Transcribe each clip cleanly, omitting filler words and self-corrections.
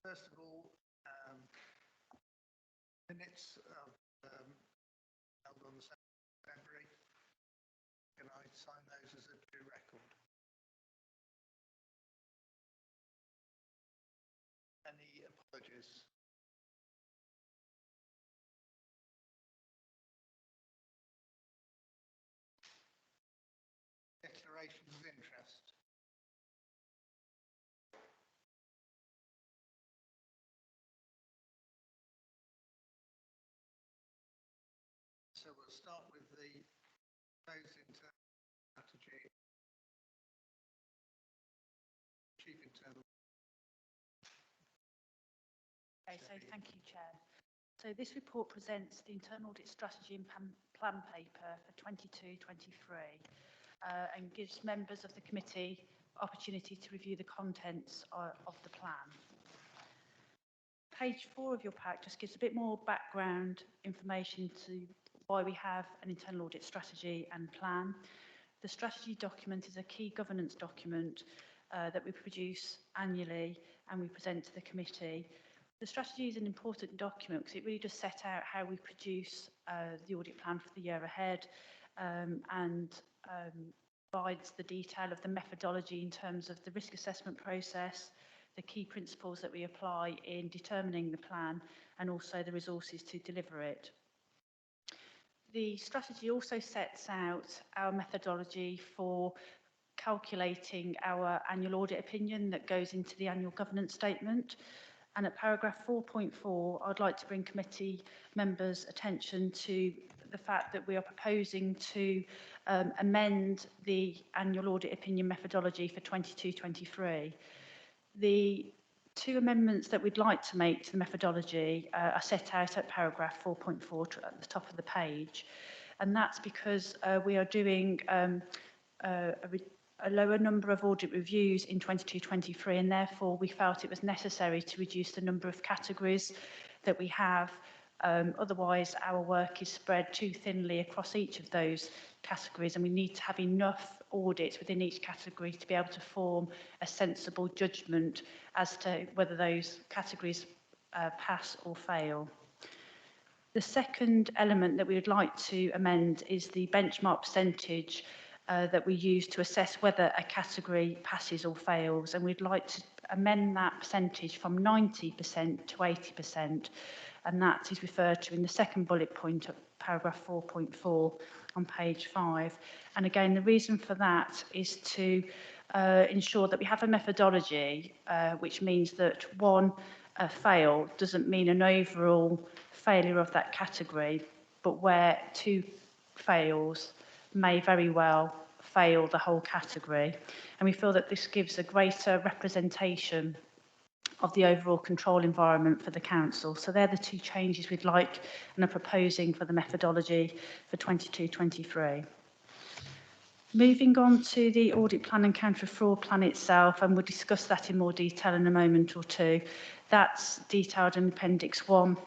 First of all, minutes of held on the 7th of February. Can I sign those as a due record? Any apologies? Declarations of interest. So we'll start with the proposed internal strategy. Chief Internal. Okay, so thank you, Chair. So this report presents the internal audit strategy and plan paper for 22-23 and gives members of the committee opportunity to review the contents of the plan. Page 4 of your pack just gives a bit more background information to why we have an internal audit strategy and plan. The strategy document is a key governance document that we produce annually and we present to the committee. The strategy is an important document because it really does set out how we produce the audit plan for the year ahead and provides the detail of the methodology in terms of the risk assessment process, the key principles that we apply in determining the plan, and also the resources to deliver it. The strategy also sets out our methodology for calculating our annual audit opinion that goes into the annual governance statement. And at paragraph 4.4, I'd like to bring committee members' attention to the fact that we are proposing to amend the annual audit opinion methodology for 22-23. The two amendments that we'd like to make to the methodology are set out at paragraph 4.4 at the top of the page. And that's because we are doing a lower number of audit reviews in 22-23, and therefore we felt it was necessary to reduce the number of categories that we have. Otherwise, our work is spread too thinly across each of those categories, and we need to have enough audits within each category to be able to form a sensible judgment as to whether those categories pass or fail. The second element that we would like to amend is the benchmark percentage that we use to assess whether a category passes or fails, and we'd like to amend that percentage from 90% to 80%, and that is referred to in the second bullet point of paragraph 4.4 on page 5. And again, the reason for that is to ensure that we have a methodology which means that one fail doesn't mean an overall failure of that category, but where two fails may very well fail the whole category. And we feel that this gives a greater representation of the overall control environment for the council. So they're the two changes we'd like and are proposing for the methodology for 22-23. Moving on to the audit plan and counter fraud plan itself, and we'll discuss that in more detail in a moment or two. That's detailed in Appendix 1,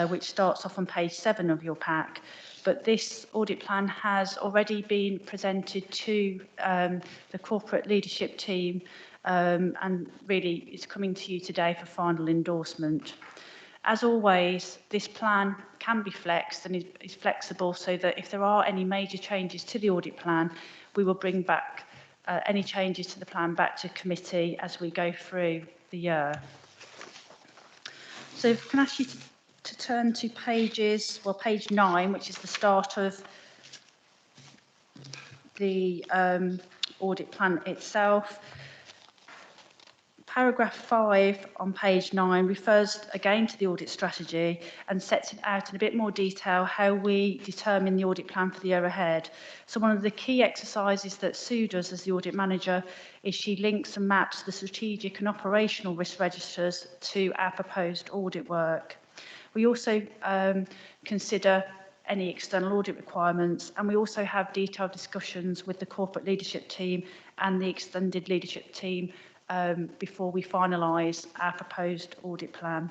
which starts off on page 7 of your pack. But this audit plan has already been presented to the corporate leadership team and really is coming to you today for final endorsement. As always, this plan can be flexed and is flexible so that if there are any major changes to the audit plan, we will bring back any changes to the plan back to committee as we go through the year. So if I can ask you to turn to page 9, which is the start of the audit plan itself. Paragraph 5 on page 9 refers again to the audit strategy and sets it out in a bit more detail how we determine the audit plan for the year ahead. So one of the key exercises that Sue does as the audit manager is she links and maps the strategic and operational risk registers to our proposed audit work. We also consider any external audit requirements, and we also have detailed discussions with the corporate leadership team and the extended leadership team before we finalise our proposed audit plan.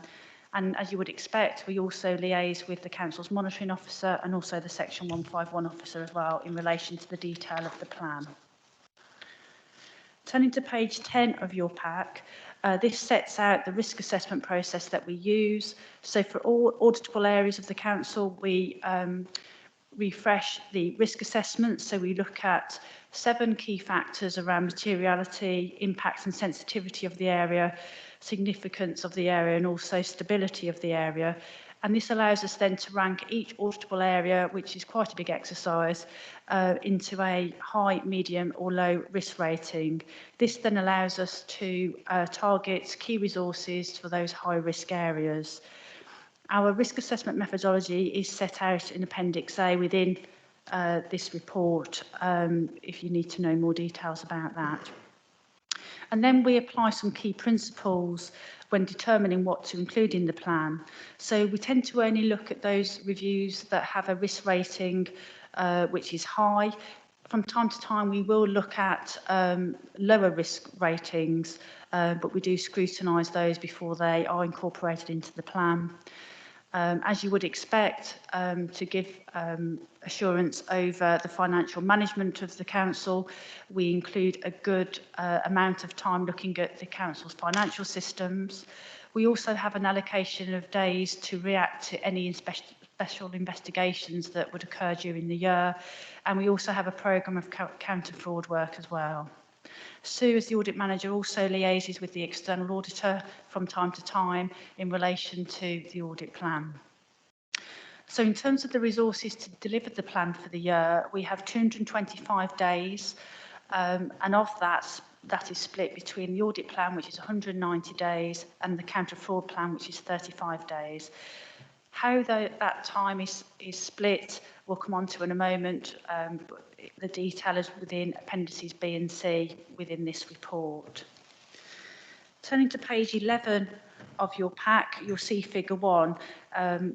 And as you would expect, we also liaise with the Council's monitoring officer and also the Section 151 officer as well in relation to the detail of the plan. Turning to page 10 of your pack, this sets out the risk assessment process that we use. So for all auditable areas of the council, we refresh the risk assessment. So we look at 7 key factors around materiality, impacts and sensitivity of the area, significance of the area, and also stability of the area. And this allows us then to rank each auditable area, which is quite a big exercise, into a high, medium or low risk rating. This then allows us to target key resources for those high risk areas. Our risk assessment methodology is set out in Appendix A within this report, if you need to know more details about that. And then we apply some key principles when determining what to include in the plan. So we tend to only look at those reviews that have a risk rating which is high. From time to time, we will look at lower risk ratings, but we do scrutinise those before they are incorporated into the plan. As you would expect, to give assurance over the financial management of the council, we include a good amount of time looking at the council's financial systems. We also have an allocation of days to react to any special investigations that would occur during the year, and we also have a programme of counter-fraud work as well. Sue, as the audit manager, also liaises with the external auditor from time to time in relation to the audit plan. So in terms of the resources to deliver the plan for the year, we have 225 days, and of that is split between the audit plan, which is 190 days, and the counter-fraud plan, which is 35 days. How that time is split, we'll come on to in a moment, but the detail is within appendices B and C within this report. Turning to page 11 of your pack, you'll see figure 1,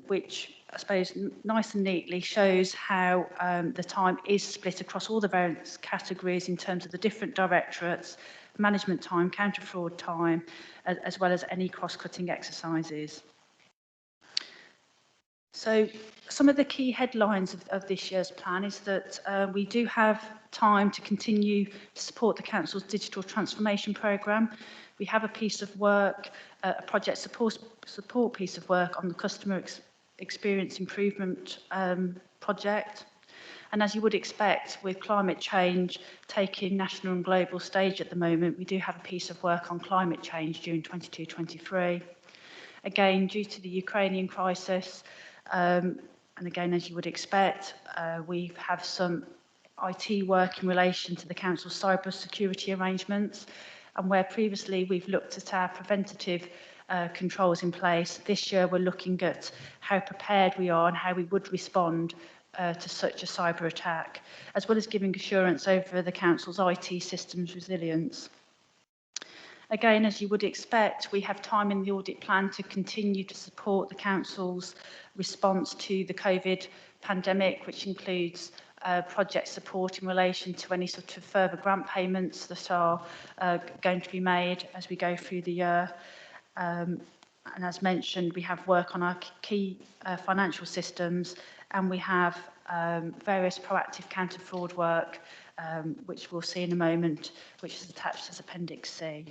which I suppose nice and neatly shows how the time is split across all the various categories in terms of the different directorates, management time, counter-fraud time, as well as any cross-cutting exercises. So some of the key headlines of this year's plan is that we do have time to continue to support the Council's digital transformation programme. We have a piece of work, a project support piece of work on the customer experience improvement project. And as you would expect, with climate change taking national and global stage at the moment, we do have a piece of work on climate change during 22-23. Again, due to the Ukrainian crisis, and again, as you would expect, we have some IT work in relation to the Council's cyber security arrangements, and where previously we've looked at our preventative controls in place, this year we're looking at how prepared we are and how we would respond to such a cyber attack, as well as giving assurance over the Council's IT systems resilience. Again, as you would expect, we have time in the audit plan to continue to support the Council's response to the COVID pandemic, which includes project support in relation to any sort of further grant payments that are going to be made as we go through the year. And as mentioned, we have work on our key financial systems, and we have various proactive counter-fraud work, which we'll see in a moment, which is attached as Appendix C.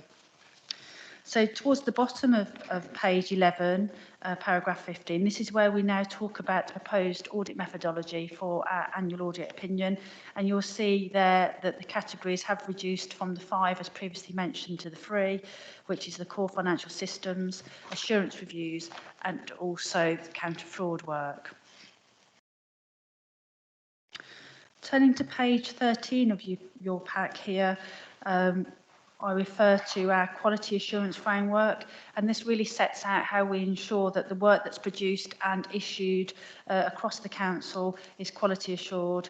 So towards the bottom of page 11, paragraph 15, this is where we now talk about the proposed audit methodology for our annual audit opinion. And you'll see there that the categories have reduced from the 5, as previously mentioned, to the 3, which is the core financial systems, assurance reviews, and also the counter-fraud work. Turning to page 13 of your pack here, I refer to our quality assurance framework, and this really sets out how we ensure that the work that's produced and issued across the council is quality assured.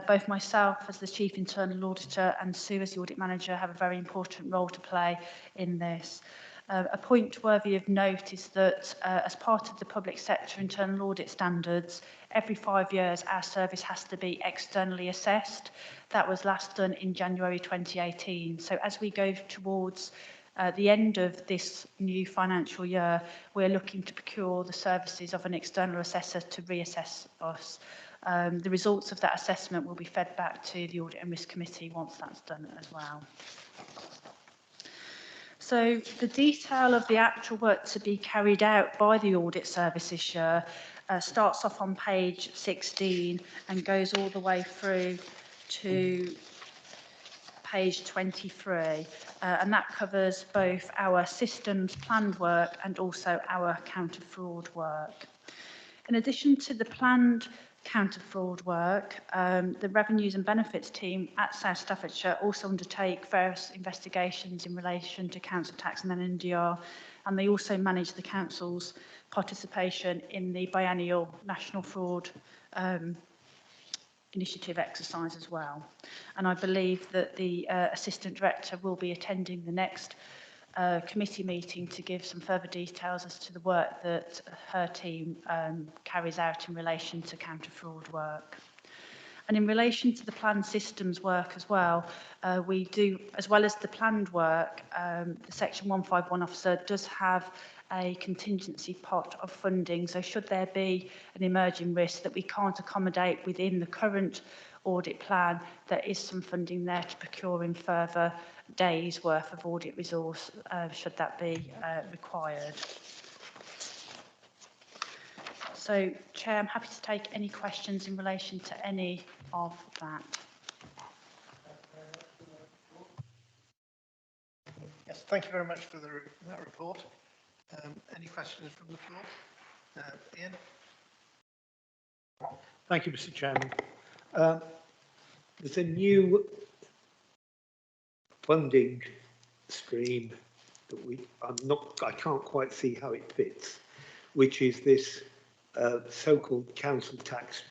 Both myself as the Chief Internal Auditor and Sue as the Audit Manager have a very important role to play in this. A point worthy of note is that as part of the public sector internal audit standards, every 5 years our service has to be externally assessed. That was last done in January 2018. So as we go towards the end of this new financial year, we're looking to procure the services of an external assessor to reassess us. The results of that assessment will be fed back to the Audit and Risk Committee once that's done as well. So the detail of the actual work to be carried out by the audit service this year starts off on page 16 and goes all the way through to page 23, and that covers both our systems planned work and also our counter-fraud work. In addition to the planned counter-fraud work, the Revenues and Benefits team at South Staffordshire also undertake various investigations in relation to council tax and NDR, and they also manage the council's participation in the biennial National Fraud Initiative exercise as well. And I believe that the Assistant Director will be attending the next committee meeting to give some further details as to the work that her team carries out in relation to counter-fraud work. And in relation to the planned systems work as well, we do, as well as the planned work, the Section 151 officer does have a contingency pot of funding. So should there be an emerging risk that we can't accommodate within the current audit plan, there is some funding there to procure in further days worth of audit resource should that be required. So, Chair, I'm happy to take any questions in relation to any of that. Yes, thank you very much for that report. Any questions from the floor? Ian? Thank you, Mr. Chairman. There's a new funding stream that I can't quite see how it fits, which is this so-called council tax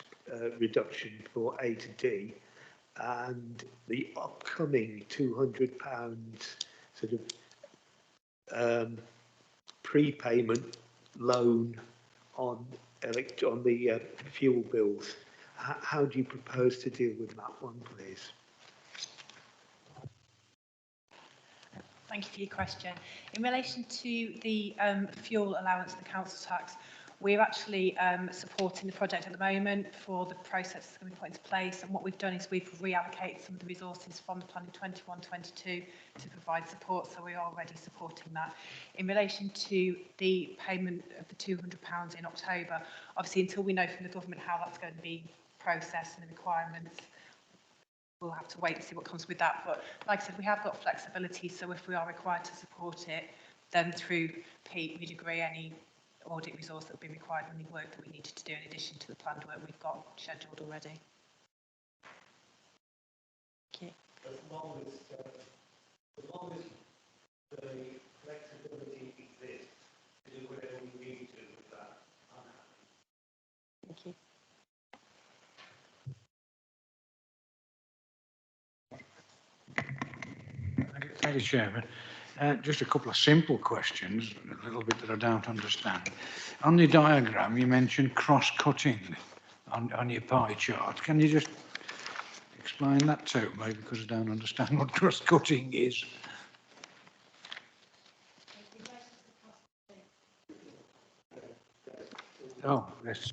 reduction for A to D, and the upcoming £200 sort of prepayment loan on the fuel bills. How do you propose to deal with that one, please? Thank you for your question. In relation to the fuel allowance, the council tax, we're actually supporting the project at the moment for the process that's going to be put into place. And what we've done is we've reallocated some of the resources from the planning 21-22 to provide support. So we are already supporting that. In relation to the payment of the £200 in October, obviously until we know from the government how that's going to be processed and the requirements, we'll have to wait and see what comes with that. But like I said, we have got flexibility. So if we are required to support it, then through Pete, we'd agree any audit resource that would be required on the work that we needed to do in addition to the planned work we've got scheduled already. Thank you. As long as the flexibility exists to do whatever we need to with that, I'm happy. Thank you. Thank you, Chairman. Just a couple of simple questions, a little bit that I don't understand. On the diagram, you mentioned cross-cutting on your pie chart. Can you just explain that to me, because I don't understand what cross-cutting is? Oh, yes.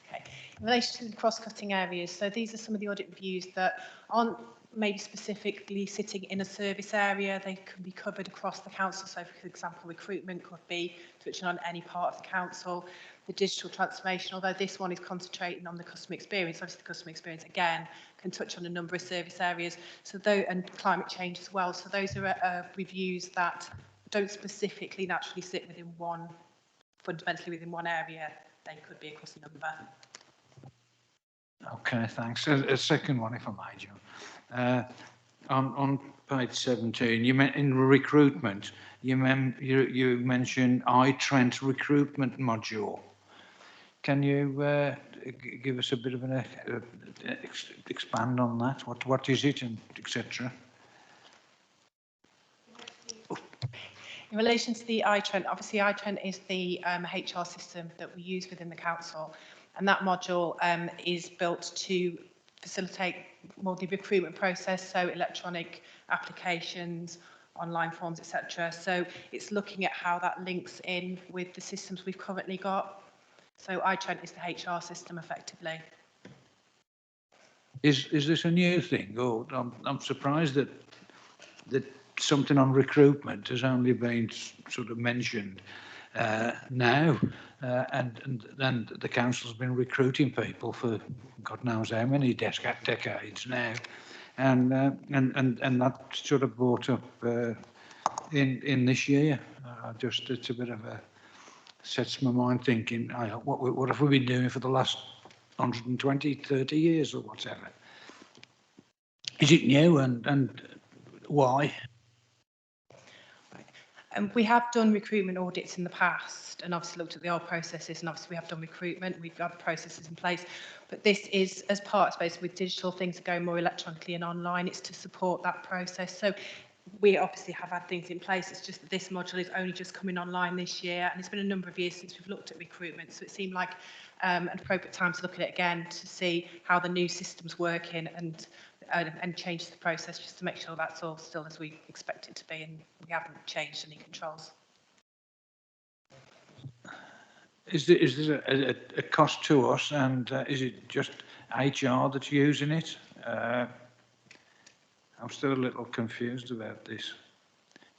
Okay. In relation to the cross-cutting areas, so these are some of the audit reviews that aren't maybe specifically sitting in a service area. They can be covered across the council. So, for example, recruitment could be touching on any part of the council. The digital transformation, although this one is concentrating on the customer experience, obviously the customer experience, again, can touch on a number of service areas. So, and climate change as well. So those are reviews that don't specifically naturally sit within one, fundamentally within one area. They could be across a number. Okay, thanks. A second one, if I may, John. On page 17, you meant in recruitment, you mentioned iTrent recruitment module. Can you give us a bit of an expand on that? What is it, and etc.? In relation to the iTrent, obviously iTrent is the HR system that we use within the council, and that module is built to facilitate more the recruitment process, so electronic applications, online forms, etc. So it's looking at how that links in with the systems we've currently got. So iTrent is the HR system, effectively. Is this a new thing? Oh, I'm surprised that something on recruitment has only been sort of mentioned now, and then the council's been recruiting people for God knows how many decades now, and that sort of brought up in this year. Just it's a bit of a sets my mind thinking, what have we been doing for the last 120, 30 years or whatever? Is it new, and why? We have done recruitment audits in the past and obviously looked at the old processes, and obviously we have done recruitment, we've got processes in place, but this is as part, I suppose, with digital things going more electronically and online, it's to support that process. So we obviously have had things in place, it's just that this module is only just coming online this year, and it's been a number of years since we've looked at recruitment, so it seemed like an appropriate time to look at it again to see how the new system's working and change the process just to make sure that's all still as we expect it to be and we haven't changed any controls. Is there a cost to us, and is it just HR that's using it? I'm still a little confused about this.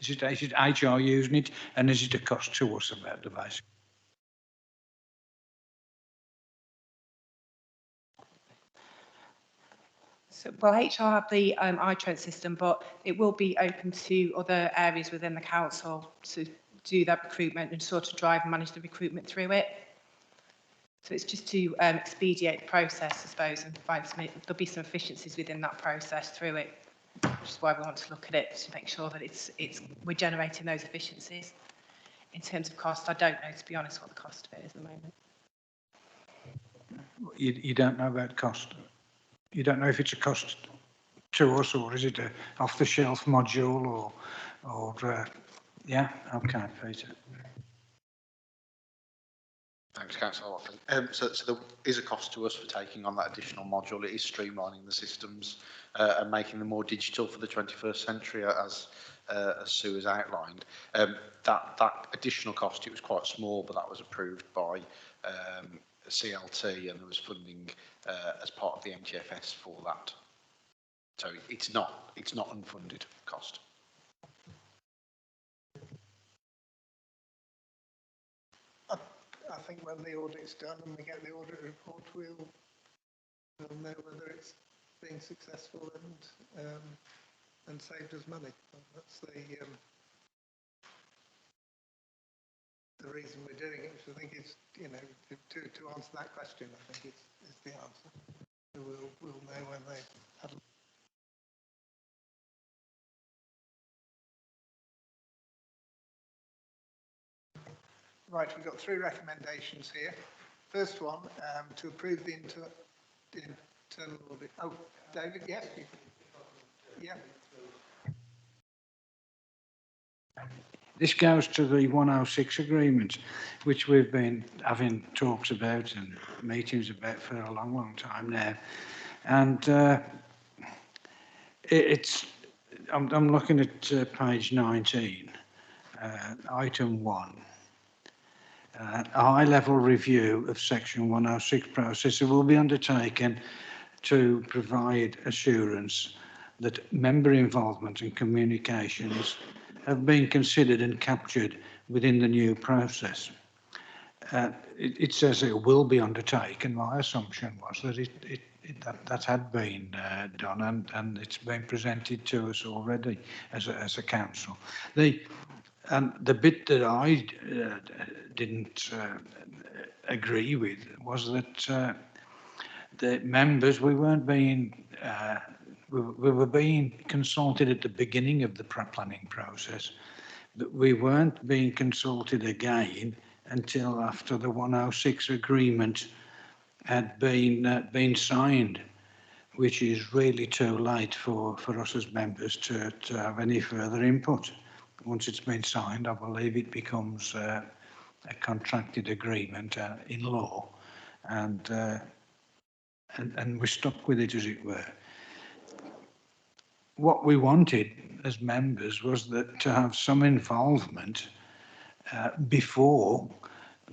Is it HR using it, and is it a cost to us about the basic? So, well, HR have the iTrent system, but it will be open to other areas within the council to do that recruitment and sort of drive and manage the recruitment through it. So it's just to expedite the process, I suppose, and find there'll be some efficiencies within that process through it, which is why we want to look at it to make sure that we're generating those efficiencies. In terms of cost, I don't know, to be honest, what the cost of it is at the moment. You don't know about cost? You don't know if it's a cost to us, or is it a off-the-shelf module, or yeah, okay, Peter. Thanks, Councillor Watson. So there is a cost to us for taking on that additional module. It is streamlining the systems and making them more digital for the 21st century, as Sue has outlined. That additional cost, it was quite small, but that was approved by CLT, and there was funding as part of the MTFS for that. So it's not unfunded cost. I think when the audit's done and we get the audit report, we'll know whether it's been successful and saved us money. That's the reason we're doing it, which I think is, you know, to answer that question, I think is the answer. So we'll know when they have. Right, we've got 3 recommendations here. First one, to approve the internal audit. Oh, David, yes? Yeah. This goes to the 106 agreement, which we've been having talks about and meetings about for a long, long time now. And I'm looking at page 19, item 1. A high-level review of Section 106 process will be undertaken to provide assurance that member involvement and communications have been considered and captured within the new process. It says it will be undertaken. My assumption was that that had been done, and it's been presented to us already as a council. The bit that I didn't agree with was that the members, we were being consulted at the beginning of the planning process, but we weren't being consulted again until after the 106 agreement had been signed, which is really too late for us as members to have any further input. Once it's been signed, I believe it becomes a contracted agreement in law, and we're stuck with it, as it were. What we wanted as members was that to have some involvement before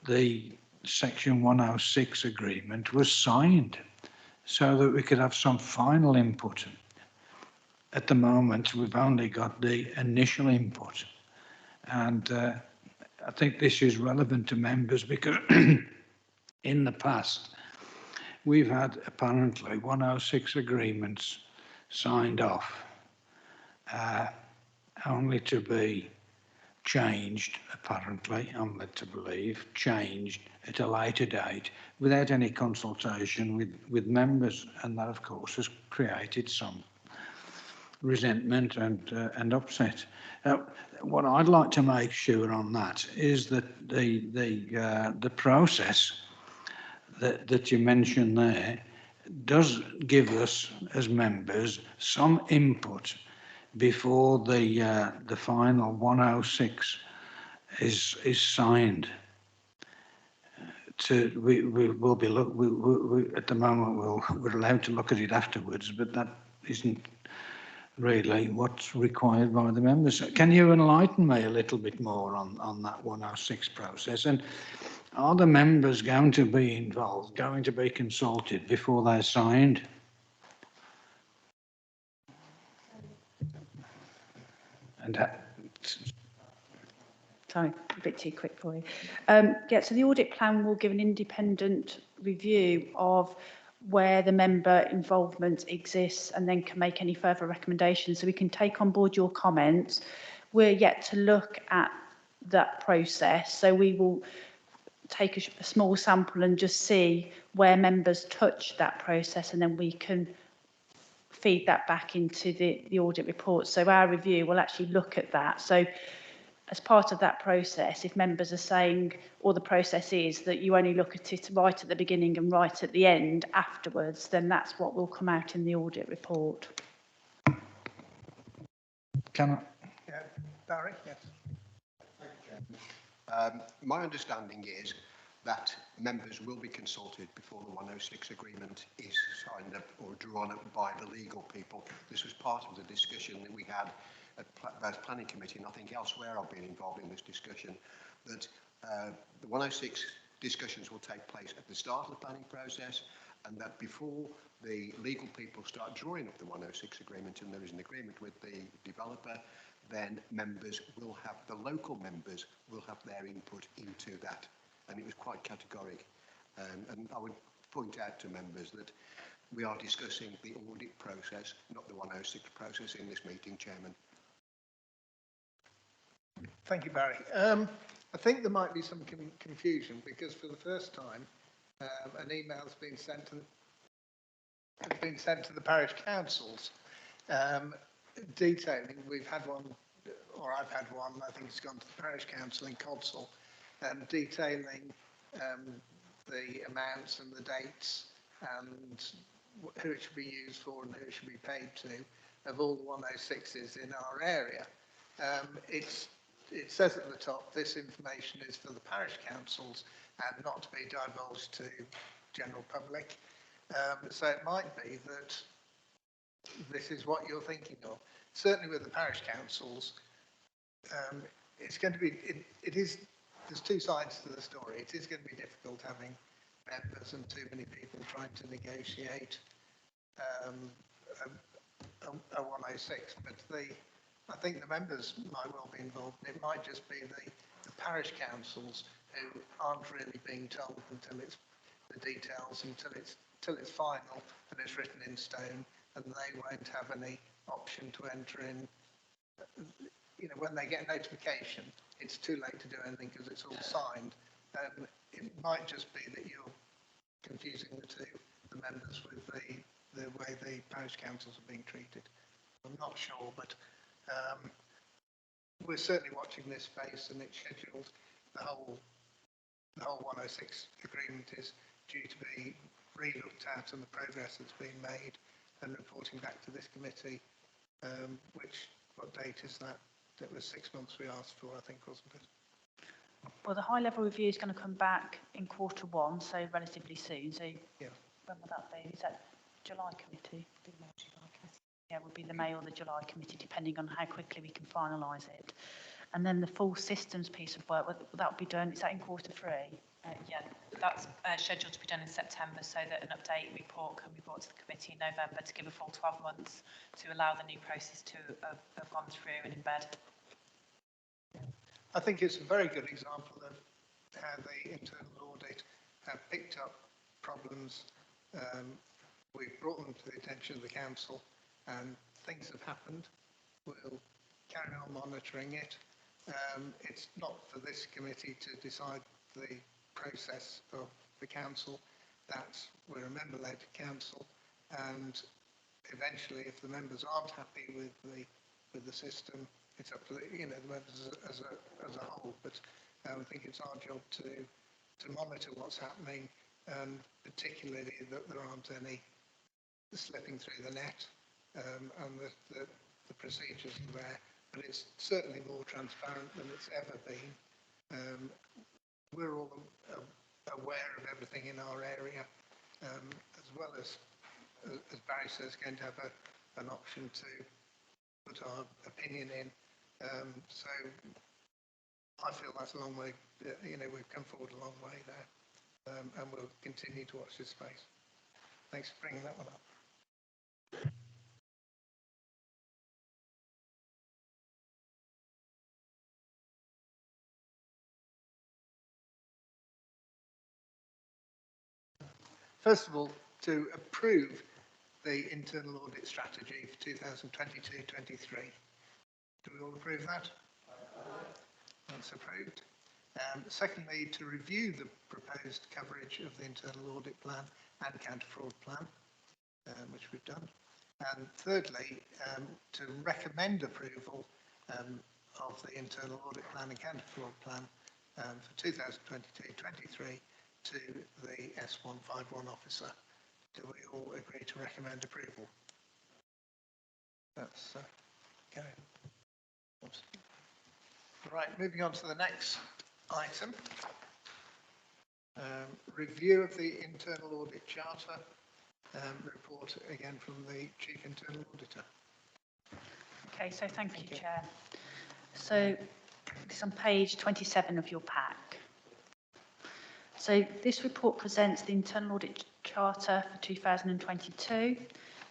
the Section 106 agreement was signed, so that we could have some final input. at the moment, we've only got the initial input. And I think this is relevant to members because in the past, we've had apparently 106 agreements signed off, only to be changed, apparently, I'm led to believe, changed at a later date without any consultation with members. And that, of course, has created some resentment and upset. What I'd like to make sure on that is that the process that you mentioned there does give us as members some input before the final 106 is signed. We will be at the moment we're allowed to look at it afterwards, but that isn't really what's required by the members. Can you enlighten me a little bit more on that 106 process? And are the members going to be involved, going to be consulted before they're signed? And Sorry, a bit too quick for you. Yeah, so the audit plan will give an independent review of where the member involvement exists and then can make any further recommendations. So we can take on board your comments. We're yet to look at that process. So we will take a small sample and just see where members touch that process, and then we can feed that back into the audit report. So our review will actually look at that. So as part of that process, if members are saying, or the process is that you only look at it right at the beginning and right at the end afterwards, then that's what will come out in the audit report. can I? Yeah, Barry, yes. My understanding is that members will be consulted before the 106 agreement is signed up or drawn up by the legal people. This was part of the discussion that we had at both planning committee and I think elsewhere I've been involved in this discussion, that the 106 discussions will take place at the start of the planning process, and that before the legal people start drawing up the 106 agreement and there is an agreement with the developer, then members will have, the local members will have their input into that. And it was quite categoric. And I would point out to members that we are discussing the audit process, not the 106 process in this meeting, Chairman. Thank you, Barry. I think there might be some confusion because for the first time, an email has been sent to the parish councils detailing. We've had one, or I've had one. I think it's gone to the parish council in Codsall, detailing the amounts and the dates and who it should be used for and who it should be paid to of all the 106s in our area. It says at the top, this information is for the parish councils and not to be divulged to general public. So it might be that this is what you're thinking of. Certainly with the parish councils, it's going to be, there's two sides to the story. It is going to be difficult having members and too many people trying to negotiate a 106, but I think the members might well be involved. It might just be the parish councils who aren't really being told until it's the details, until it's final and it's written in stone, and they won't have any option to enter in. You know, when they get notification, it's too late to do anything because it's all signed. It might just be that you're confusing the members with the way the parish councils are being treated. I'm not sure, but we're certainly watching this space, and it's scheduled. The whole 106 agreement is due to be re-looked at, and the progress that's been made, and reporting back to this committee. What date is that? It was 6 months we asked for, I think, wasn't it? Well, the high-level review is going to come back in Q1, so relatively soon. So Yeah. When will that be? Is that July committee? Yeah, it would be the May or the July committee, depending on how quickly we can finalise it. And then the full systems piece of work, that will be done, is that in Q3? Yeah, That's scheduled to be done in September, so that an update report can be brought to the committee in November to give a full 12 months to allow the new process to have gone through and embed. I think it's a very good example of how the internal audit have picked up problems. We've brought them to the attention of the council and things have happened. We'll carry on monitoring it. It's not for this committee to decide the process of the council. We're a member-led council, and eventually, if the members aren't happy with the system, it's up to the members as a whole. But I think it's our job to monitor what's happening, and particularly that there aren't any slipping through the net, and the procedures are there. But it's certainly more transparent than it's ever been. We're all aware of everything in our area, as well as Barry says, going to have an option to put our opinion in. So I feel that's a long way, we've come forward a long way there, and we'll continue to watch this space. Thanks for bringing that one up. First of all, to approve the internal audit strategy for 2022-23. Do we all approve that? That's approved. Secondly, to review the proposed coverage of the internal audit plan and counter-fraud plan, which we've done. And thirdly, to recommend approval of the internal audit plan and counter-fraud plan for 2022-23 to the S151 officer. Do we all agree to recommend approval? That's okay. Right, moving on to the next item. Review of the internal audit charter. Report again from the Chief Internal Auditor. Okay, so thank you, Chair. So it's on page 27 of your pack. So this report presents the internal audit charter for 2022.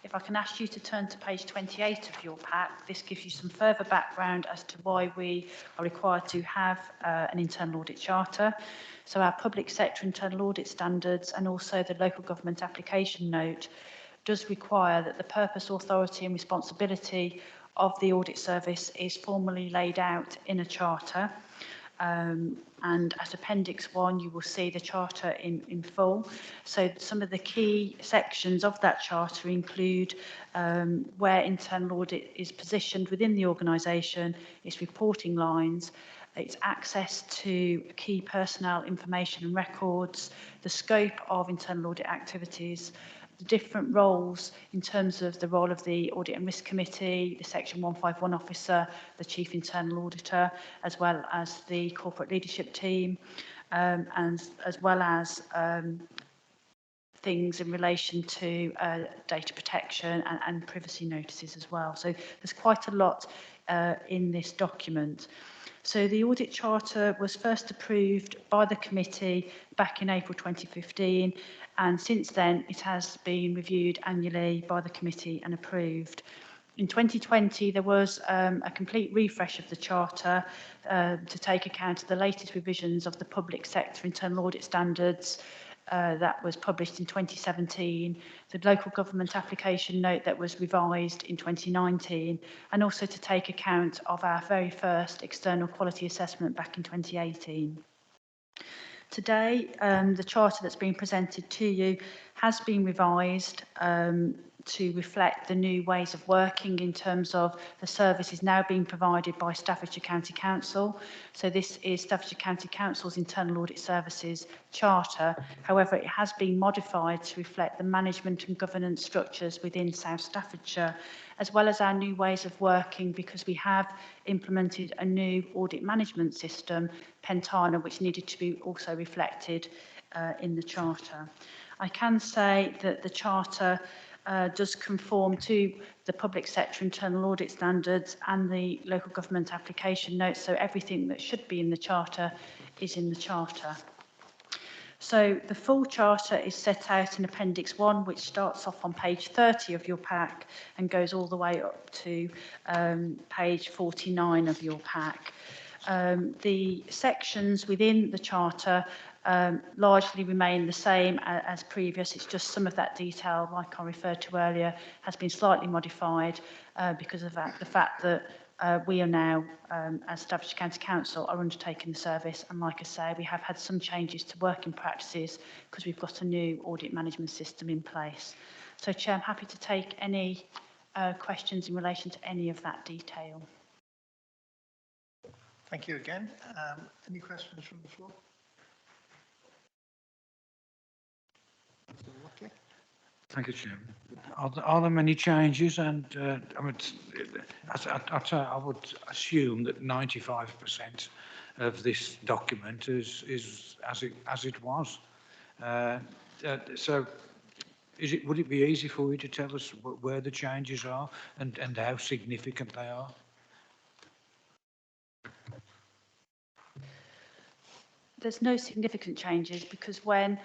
If I can ask you to turn to page 28 of your pack, this gives you some further background as to why we are required to have an internal audit charter. So our public sector internal audit standards and also the local government application note does require that the purpose, authority and responsibility of the audit service is formally laid out in a charter. And at Appendix 1, you will see the charter in full. So some of the key sections of that charter include where internal audit is positioned within the organisation, its reporting lines, its access to key personnel information and records, the scope of internal audit activities, the different roles in terms of the role of the Audit and Risk Committee, the Section 151 officer, the Chief Internal Auditor, as well as the corporate leadership team, and as well as things in relation to data protection and privacy notices as well. So there's quite a lot in this document. So the audit charter was first approved by the committee back in April 2015, and since then it has been reviewed annually by the committee and approved. In 2020, there was a complete refresh of the charter to take account of the latest revisions of the public sector internal audit standards that was published in 2017, the local government application note that was revised in 2019, and also to take account of our very first external quality assessment back in 2018. Today, the charter that's been presented to you has been revised to reflect the new ways of working in terms of the services now being provided by Staffordshire County Council. So this is Staffordshire County Council's Internal Audit Services Charter. However, it has been modified to reflect the management and governance structures within South Staffordshire, as well as our new ways of working, because we have implemented a new audit management system, Pentana, which needed to be also reflected in the charter. I can say that the charter does conform to the public sector internal audit standards and the local government application notes, so everything that should be in the charter is in the charter. So the full charter is set out in Appendix 1, which starts off on page 30 of your pack and goes all the way up to page 49 of your pack. The sections within the charter largely remain the same as previous. It's just some of that detail, like I referred to earlier, has been slightly modified because of the fact that we are now, as Staffordshire County Council, are undertaking the service. And like I say, we have had some changes to working practices because we've got a new audit management system in place. So, Chair, I'm happy to take any questions in relation to any of that detail. Thank you again. Any questions from the floor? Okay. Thank you, Chairman. Are there many changes? And I mean, I would assume that 95% of this document is as it was. So, would it be easy for you to tell us where the changes are and how significant they are? There's no significant changes because when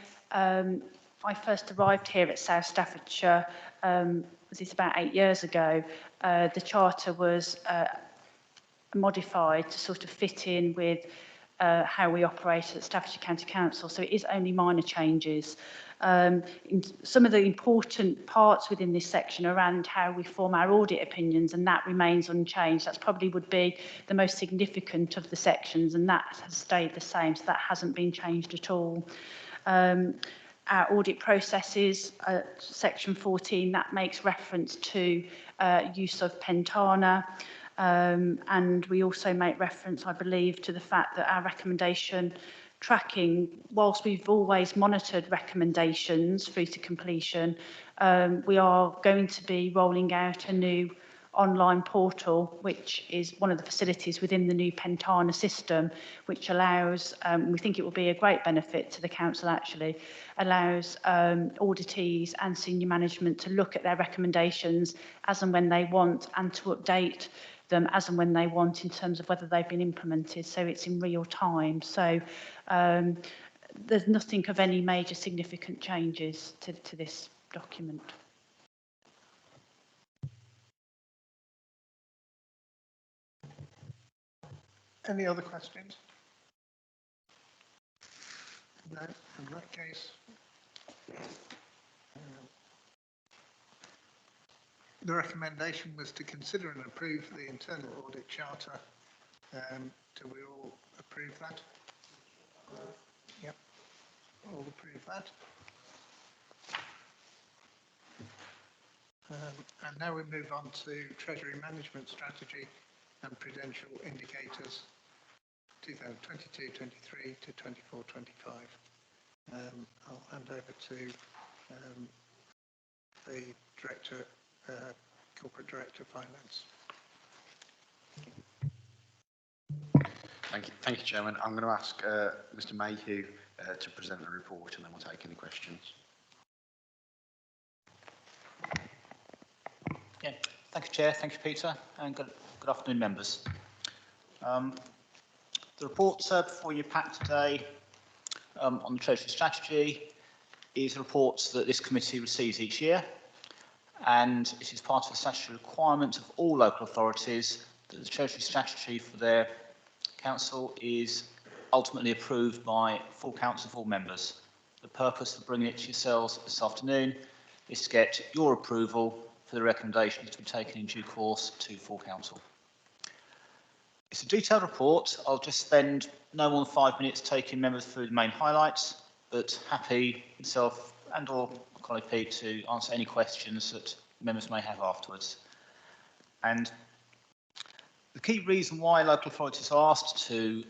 I first arrived here at South Staffordshire, was it about 8 years ago, the charter was modified to sort of fit in with how we operate at Staffordshire County Council. So it is only minor changes. Some of the important parts within this section around how we form our audit opinions, and that remains unchanged. That's probably would be the most significant of the sections, and that has stayed the same, so that hasn't been changed at all. Our audit processes, section 14, that makes reference to use of Pentana. And we also make reference, I believe, to the fact that our recommendation tracking, whilst we've always monitored recommendations through to completion, we are going to be rolling out a new online portal, which is one of the facilities within the new Pentana system, which allows, we think it will be a great benefit to the council actually, allows auditees and senior management to look at their recommendations as and when they want and to update them as and when they want in terms of whether they've been implemented, so it's in real time. So there's nothing of any major significant changes to this document. Any other questions? No, in that case, the recommendation was to consider and approve the internal audit charter. Do we all approve that? Yep, all approve that. And now we move on to Treasury Management Strategy and Prudential Indicators 2022-23 to 24-25. I'll hand over to the Director, Corporate Director of Finance. Thank you, Chairman. I'm going to ask Mr. Mayhew to present the report, and then we'll take any questions. Yeah, thank you, Chair. Thank you, Peter, and good afternoon, members. The report before you pack today on the Treasury Strategy is a report that this committee receives each year, and it is part of the statutory requirement of all local authorities that the Treasury Strategy for their council is ultimately approved by full council of all members. The purpose of bringing it to yourselves this afternoon is to get your approval for the recommendations to be taken in due course to full council. It's a detailed report. I'll just spend no more than 5 minutes taking members through the main highlights, but happy myself and or my colleague Pete to answer any questions that members may have afterwards. And the key reason why local authorities are asked to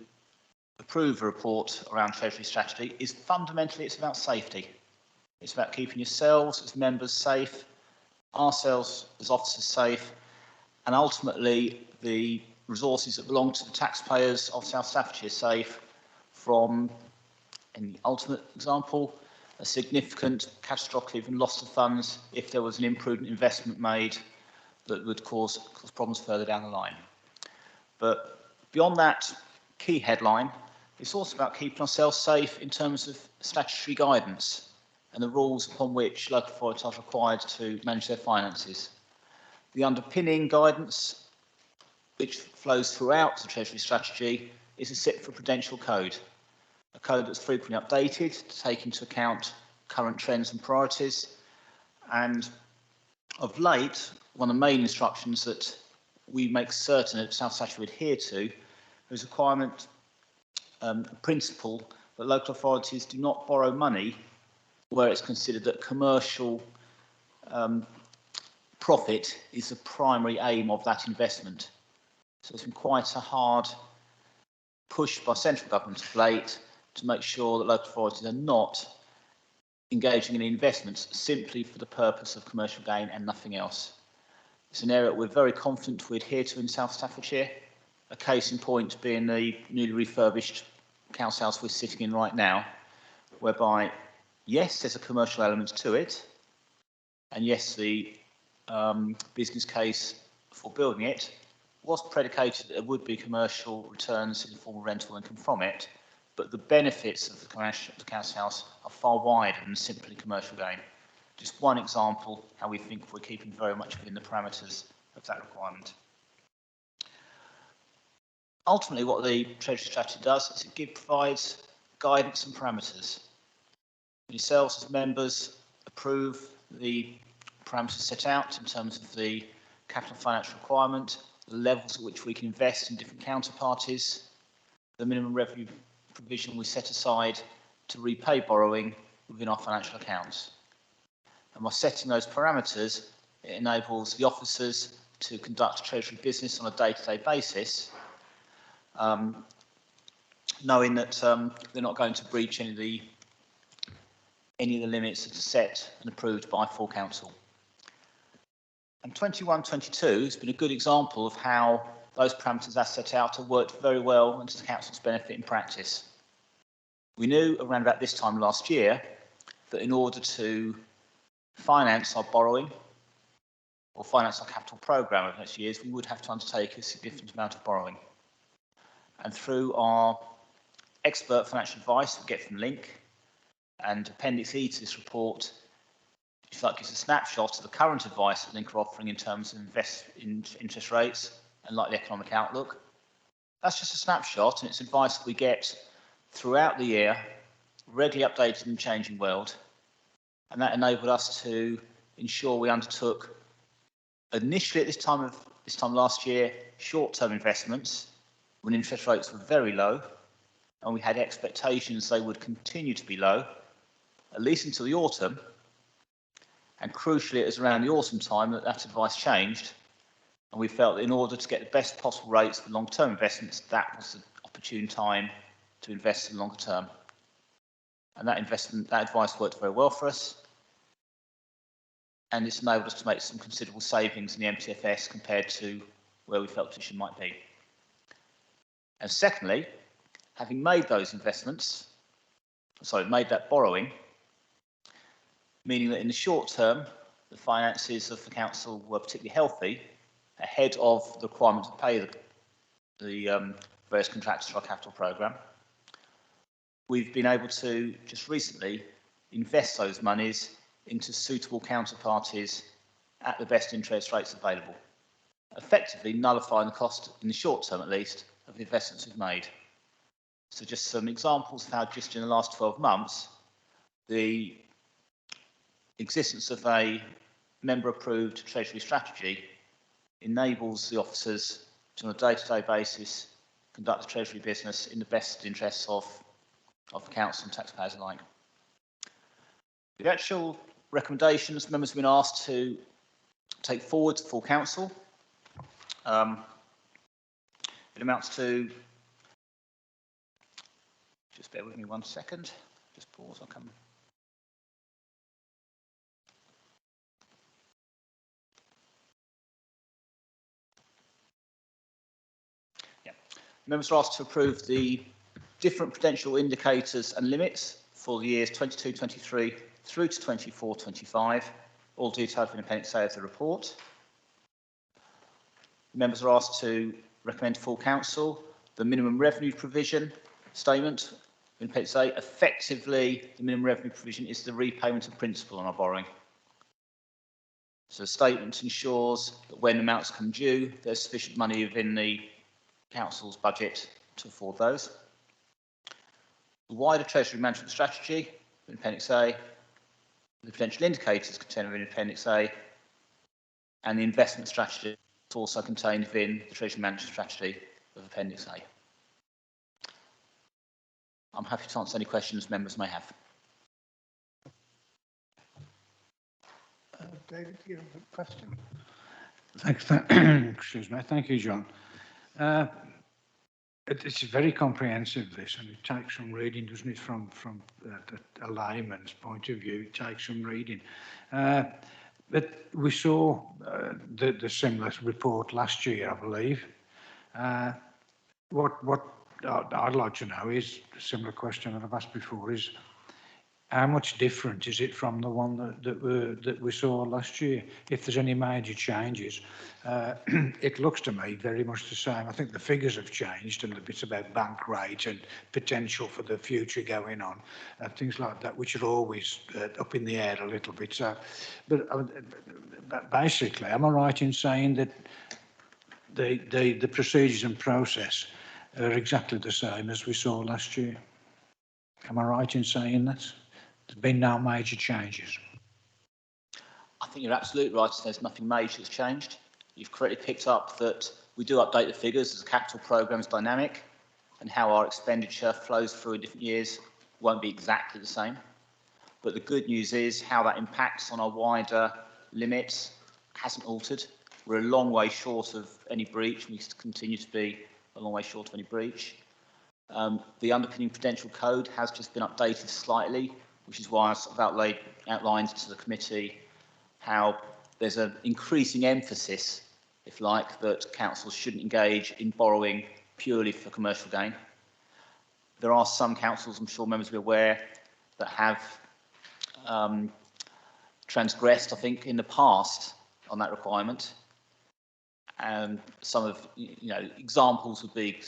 approve a report around Treasury Strategy is fundamentally it's about safety. It's about keeping yourselves as members safe, ourselves as officers safe, and ultimately the resources that belong to the taxpayers of South Staffordshire safe from, in the ultimate example, a significant catastrophic even loss of funds if there was an imprudent investment made that would cause problems further down the line. But beyond that key headline, It's also about keeping ourselves safe in terms of statutory guidance and the rules upon which local authorities are required to manage their finances. The underpinning guidance which flows throughout the Treasury strategy is a set for prudential code, a code that's frequently updated to take into account current trends and priorities. And of late, one of the main instructions that we make certain that South Saturday adhere to is a requirement, a principle that local authorities do not borrow money where it's considered that commercial profit is the primary aim of that investment. So it's been quite a hard push by central government of late to make sure that local authorities are not engaging in investments simply for the purpose of commercial gain and nothing else. It's an area we're very confident we adhere to in South Staffordshire, a case in point being the newly refurbished council house we're sitting in right now, whereby, yes, there's a commercial element to it, and yes, the business case for building it was predicated that there would be commercial returns in the form of rental income from it, but the benefits of the council house are far wider than simply commercial gain. Just one example how we think we're keeping very much within the parameters of that requirement. Ultimately, what the Treasury strategy does is it provides guidance and parameters. Yourselves as members approve the parameters set out in terms of the capital financial requirement, the levels at which we can invest in different counterparties, the minimum revenue provision we set aside to repay borrowing within our financial accounts. And by setting those parameters, it enables the officers to conduct Treasury business on a day-to-day basis, knowing that they're not going to breach any of the limits that are set and approved by full council. And 21-22 has been a good example of how those parameters as set out have worked very well and to the council's benefit in practice. We knew around about this time last year that in order to finance our borrowing or finance our capital programme over the next years, we would have to undertake a significant amount of borrowing. And through our expert financial advice we get from Link and Appendix E to this report, if that gives a snapshot of the current advice that Link are offering in terms of interest rates and likely economic outlook. That's just a snapshot, and it's advice that we get throughout the year, regularly updated in the changing world, and that enabled us to ensure we undertook initially at this time last year short-term investments when interest rates were very low, and we had expectations they would continue to be low at least until the autumn. And crucially, it was around the autumn time that advice changed, and we felt that in order to get the best possible rates for long-term investments, that was the opportune time to invest in longer term. And that advice worked very well for us, and it's enabled us to make some considerable savings in the MTFS compared to where we felt the position might be. And secondly, having made those made that borrowing, meaning that in the short term, the finances of the council were particularly healthy, ahead of the requirement to pay the various contractors for our capital programme. We've been able to, just recently, invest those monies into suitable counterparties at the best interest rates available, effectively nullifying the cost, in the short term at least, of the investments we've made. So just some examples of how just in the last 12 months, the existence of a member-approved Treasury strategy enables the officers to, on a day-to-day basis, conduct the Treasury business in the best interests of the council and taxpayers alike. The actual recommendations members have been asked to take forward to full council. It amounts to, just bear with me 1 second, just pause, I'll come. Members are asked to approve the different prudential indicators and limits for the years 22-23 through to 24-25, all detailed in Appendix A of the report. Members are asked to recommend to full council the minimum revenue provision statement in Appendix A, effectively the minimum revenue provision is the repayment of principal on our borrowing. So the statement ensures that when amounts come due, there's sufficient money within the council's budget to afford those. The wider Treasury management strategy in Appendix A, the potential indicators contained within Appendix A, and the investment strategy is also contained within the Treasury management strategy of Appendix A. I'm happy to answer any questions members may have. David, do you have a question? Excuse me. Thank you, John. It's very comprehensive, this, and it takes some reading, doesn't it, from a layman's point of view. It takes some reading. But we saw the similar report last year, I believe. What I'd like to know is, a similar question that I've asked before, is how much different is it from the one that we saw last year? If there's any major changes, it looks to me very much the same. I think the figures have changed a little bit about bank rate and potential for the future going on, things like that, which are always up in the air a little bit. So, but basically, am I right in saying that the procedures and process are exactly the same as we saw last year? Am I right in saying that? There's been no major changes. I think you're absolutely right. There's nothing major that's changed. You've correctly picked up that we do update the figures as the capital programme is dynamic, and how our expenditure flows through in different years won't be exactly the same. But the good news is how that impacts on our wider limits hasn't altered. We're a long way short of any breach. We continue to be a long way short of any breach. The underpinning prudential code has just been updated slightly, which is why I sort of outlined to the committee how there's an increasing emphasis, if like, that councils shouldn't engage in borrowing purely for commercial gain. There are some councils, I'm sure members will be aware, that have transgressed, I think, in the past on that requirement. And some of, examples would be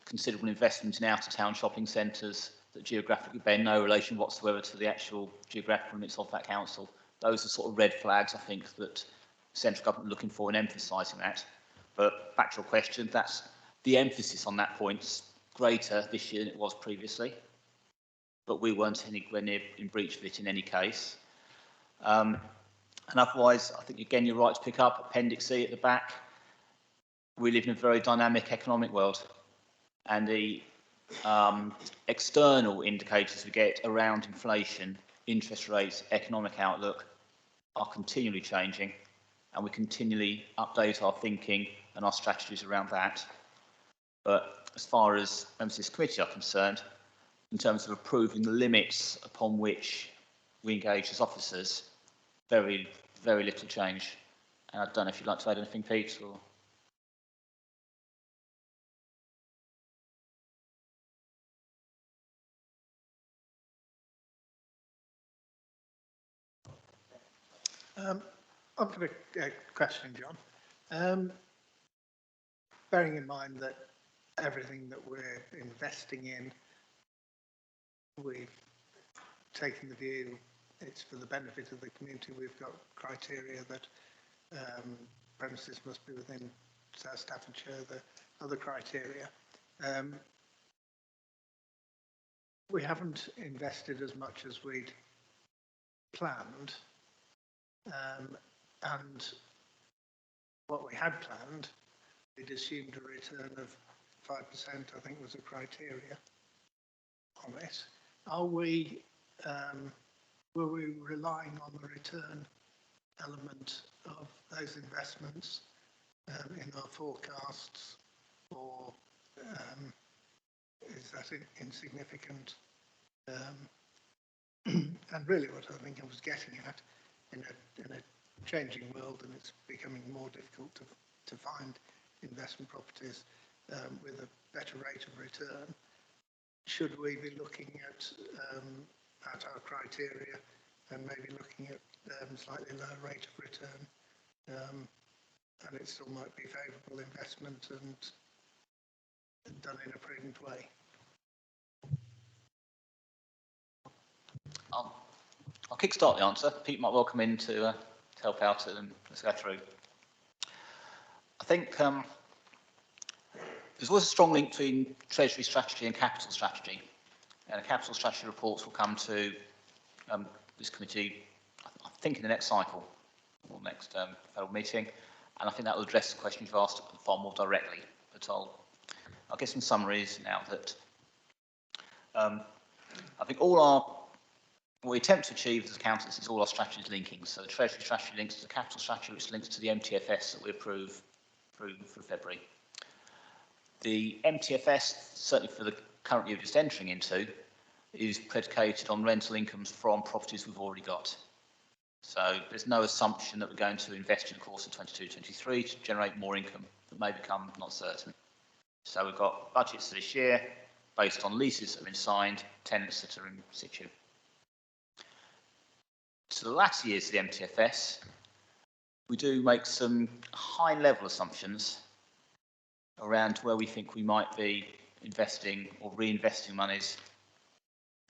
considerable investment in out-of-town shopping centres that geographically bear no relation whatsoever to the actual geographical limits of that council. Those are sort of red flags, I think, that central government are looking for and emphasising that. But back to your question, that's the emphasis on that point's greater this year than it was previously. But we weren't anywhere near in breach of it in any case. And otherwise, I think, again, you're right to pick up Appendix C at the back. We live in a very dynamic economic world, and the external indicators we get around inflation, interest rates, economic outlook are continually changing, and we continually update our thinking and our strategies around that. But as far as members of this committee are concerned, in terms of approving the limits upon which we engage as officers, very, very little change. And I don't know if you'd like to add anything, Pete, or... I've got a question, John. Bearing in mind that everything that we're investing in, we've taken the view it's for the benefit of the community. We've got criteria that premises must be within South Staffordshire, the other criteria. We haven't invested as much as we'd planned. And what we had planned, we'd assumed a return of 5%, I think was a criteria on it. Are we, were we relying on the return element of those investments in our forecasts, or is that insignificant? And really what I think I was getting at, in a changing world, and it's becoming more difficult to find investment properties with a better rate of return, should we be looking at our criteria and maybe looking at slightly lower rate of return, and it still might be favourable investment and done in a prudent way? I'll kickstart the answer. Pete might well come in to help out and let's go through. I think there's always a strong link between treasury strategy and capital strategy. And the capital strategy reports will come to this committee, I think, in the next cycle or next federal meeting. And I think that will address the question you've asked far more directly. But I'll get some summaries now that I think what we attempt to achieve as accountants is all our strategies linking. So the treasury strategy links to the capital strategy, which links to the MTFS that we approve through February. The MTFS, certainly for the current year we're just entering into, is predicated on rental incomes from properties we've already got. So there's no assumption that we're going to invest in the course of 22-23 to generate more income that may become not certain. So we've got budgets for this year based on leases that have been signed, tenants that are in situ. To the latter years of the MTFS, we do make some high-level assumptions around where we think we might be investing or reinvesting monies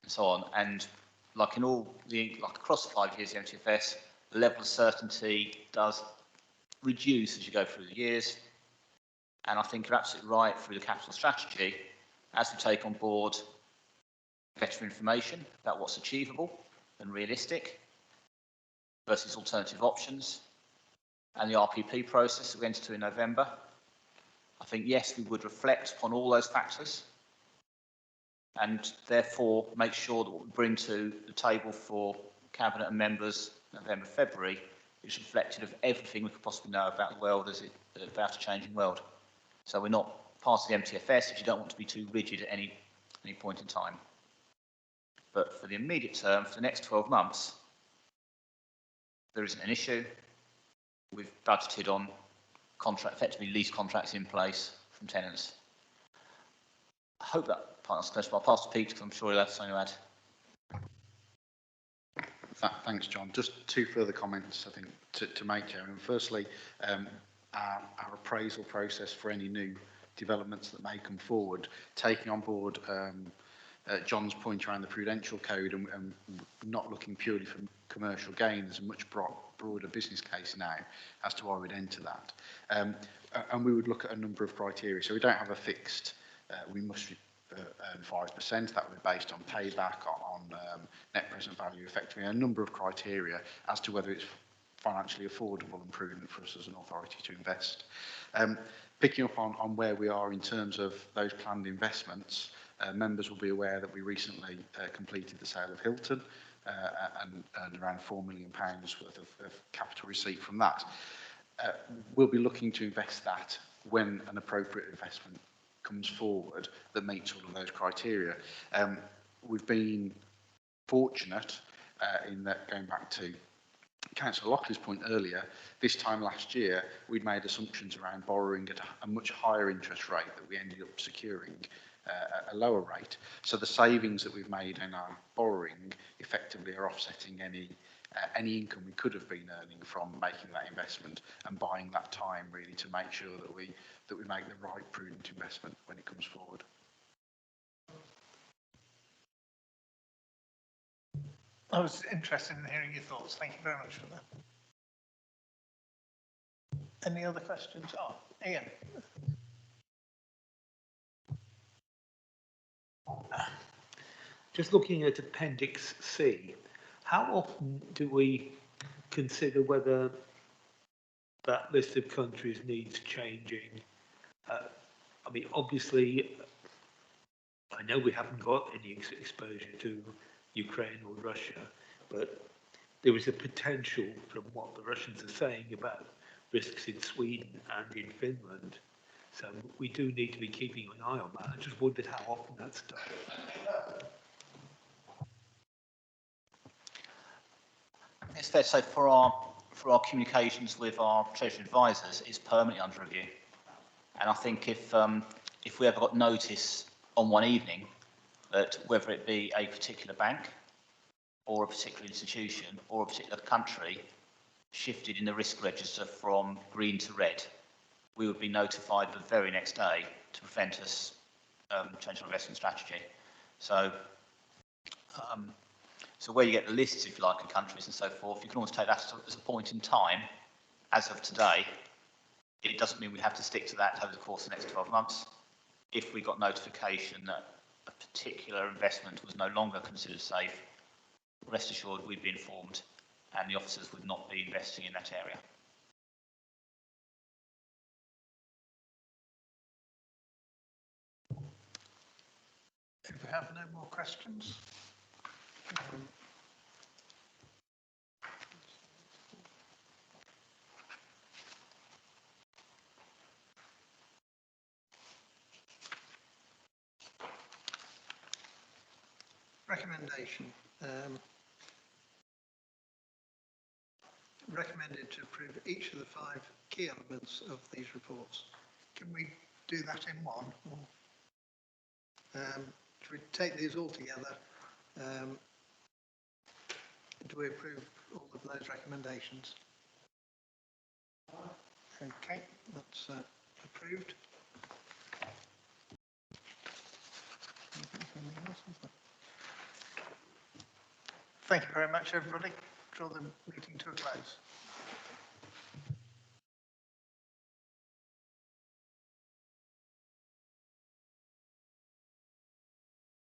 and so on. And like across the 5 years of the MTFS, the level of certainty does reduce as you go through the years. And I think you're absolutely right through the capital strategy, as we take on board better information about what's achievable and realistic versus alternative options, and the RPP process that we entered into in November. I think, yes, we would reflect upon all those factors and therefore make sure that what we bring to the table for Cabinet and members November, February is reflective of everything we could possibly know about the world about a changing world. So we're not part of the MTFS if you don't want to be too rigid at any point in time. But for the immediate term, for the next 12 months, there isn't an issue. We've budgeted on effectively lease contracts in place from tenants. I hope that part answers the question. I'll pass to Pete because I'm sure he'll have something to add. Thanks, John. Just two further comments, I think, to make, Chairman. Firstly, our appraisal process for any new developments that may come forward, taking on board John's point around the prudential code and not looking purely for commercial gain. There's a much broader business case now as to why we'd enter that. And we would look at a number of criteria. So we don't have a fixed, we must earn 5%. That would be based on payback, on net present value, effectively a number of criteria as to whether it's financially affordable and prudent for us as an authority to invest. Picking up on where we are in terms of those planned investments, members will be aware that we recently completed the sale of Hilton and earned around £4 million worth of capital receipt from that. We'll be looking to invest that when an appropriate investment comes forward that meets all of those criteria. We've been fortunate in that, going back to Councillor Lockley's point earlier, this time last year we'd made assumptions around borrowing at a much higher interest rate that we ended up securing at a lower rate. So the savings that we've made in our borrowing effectively are offsetting any income we could have been earning from making that investment and buying that time really to make sure that we make the right prudent investment when it comes forward. I was interested in hearing your thoughts. Thank you very much for that. Any other questions? Oh, Ian. Just looking at Appendix C, how often do we consider whether that list of countries needs changing? I mean, obviously, I know we haven't got any exposure to Ukraine or Russia, but there is a potential from what the Russians are saying about risks in Sweden and in Finland. So we do need to be keeping an eye on that. I just wondered how often that's done. It's fair to say for our communications with our Treasury advisors, it's permanently under review. And I think if we ever got notice on one evening that whether it be a particular bank or a particular institution or a particular country shifted in the risk register from green to red, we would be notified the very next day to prevent us changing our investment strategy. So So where you get the lists, if you like, of countries and so forth, you can always take that as a point in time. As of today, it doesn't mean we have to stick to that over the course of the next 12 months. If we got notification that a particular investment was no longer considered safe, rest assured we'd be informed and the officers would not be investing in that area. If we have no more questions, recommendation. Recommended to approve each of the 5 key elements of these reports. Can we do that in one? Or, do we take these all together? Do we approve all of those recommendations? Okay, that's approved. Thank you very much, everybody. Draw the meeting to a close.